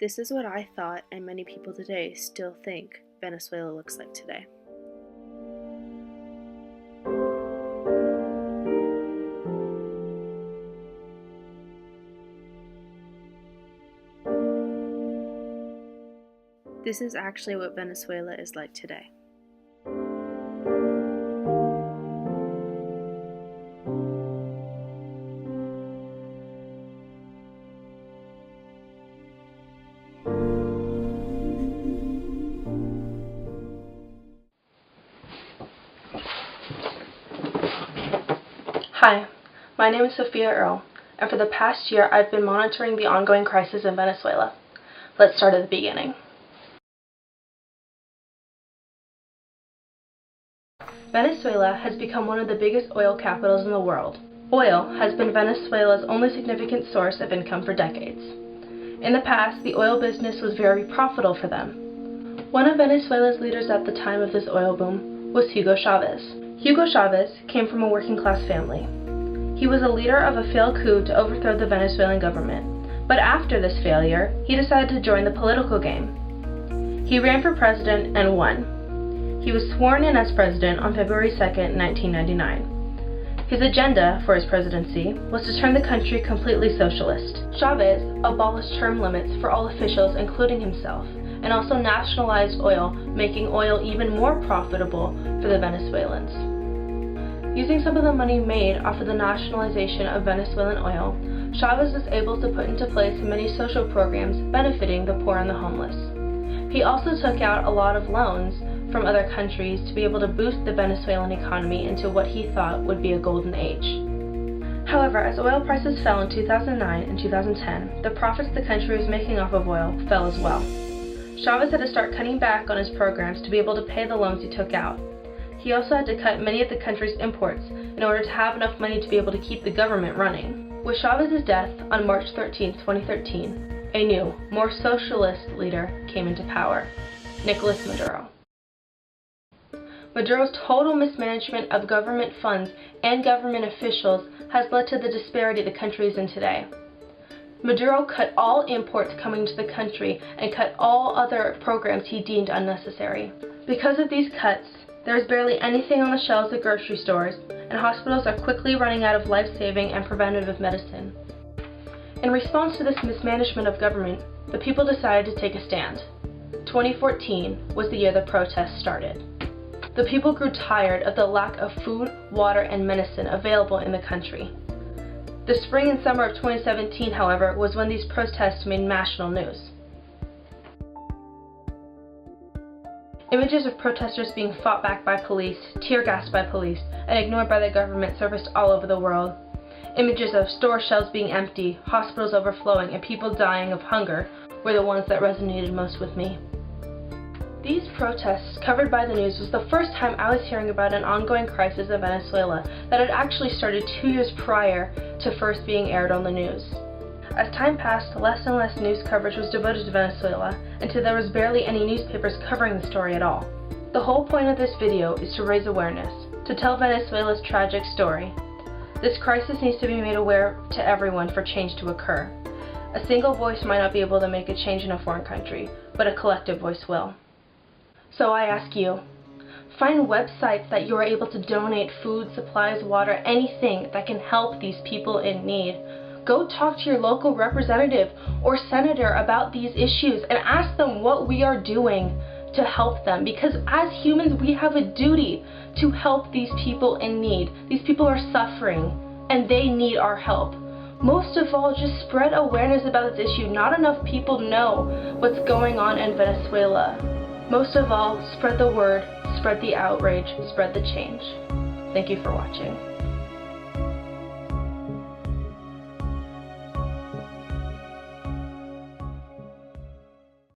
This is what I thought, and many people today still think, Venezuela looks like today. This is actually what Venezuela is like today. Hi, my name is Sophia Earle, and for the past year I've been monitoring the ongoing crisis in Venezuela. Let's start at the beginning. Venezuela has become one of the biggest oil capitals in the world. Oil has been Venezuela's only significant source of income for decades. In the past, the oil business was very profitable for them. One of Venezuela's leaders at the time of this oil boom was Hugo Chavez. Hugo Chavez came from a working-class family. He was a leader of a failed coup to overthrow the Venezuelan government, but after this failure, he decided to join the political game. He ran for president and won. He was sworn in as president on February 2, 1999. His agenda for his presidency was to turn the country completely socialist. Chavez abolished term limits for all officials, including himself, and also nationalized oil, making oil even more profitable for the Venezuelans. Using some of the money made off of the nationalization of Venezuelan oil, Chavez was able to put into place many social programs benefiting the poor and the homeless. He also took out a lot of loans from other countries to be able to boost the Venezuelan economy into what he thought would be a golden age. However, as oil prices fell in 2009 and 2010, the profits the country was making off of oil fell as well. Chavez had to start cutting back on his programs to be able to pay the loans he took out. He also had to cut many of the country's imports in order to have enough money to be able to keep the government running. With Chavez's death on March 13, 2013, a new, more socialist leader came into power, Nicolas Maduro. Maduro's total mismanagement of government funds and government officials has led to the disparity the country is in today. Maduro cut all imports coming to the country and cut all other programs he deemed unnecessary. Because of these cuts, there is barely anything on the shelves at grocery stores, and hospitals are quickly running out of life-saving and preventative medicine. In response to this mismanagement of government, the people decided to take a stand. 2014 was the year the protests started. The people grew tired of the lack of food, water, and medicine available in the country. The spring and summer of 2017, however, was when these protests made national news. Images of protesters being fought back by police, tear-gassed by police, and ignored by the government surfaced all over the world. Images of store shelves being empty, hospitals overflowing, and people dying of hunger were the ones that resonated most with me. These protests, covered by the news, was the first time I was hearing about an ongoing crisis in Venezuela that had actually started 2 years prior to first being aired on the news. As time passed, less and less news coverage was devoted to Venezuela, until there was barely any newspapers covering the story at all. The whole point of this video is to raise awareness, to tell Venezuela's tragic story. This crisis needs to be made aware to everyone for change to occur. A single voice might not be able to make a change in a foreign country, but a collective voice will. So I ask you, find websites that you are able to donate food, supplies, water, anything that can help these people in need. Go talk to your local representative or senator about these issues and ask them what we are doing to help them, because as humans we have a duty to help these people in need. These people are suffering and they need our help. Most of all, just spread awareness about this issue. Not enough people know what's going on in Venezuela. Most of all, spread the word, spread the outrage, spread the change. Thank you for watching.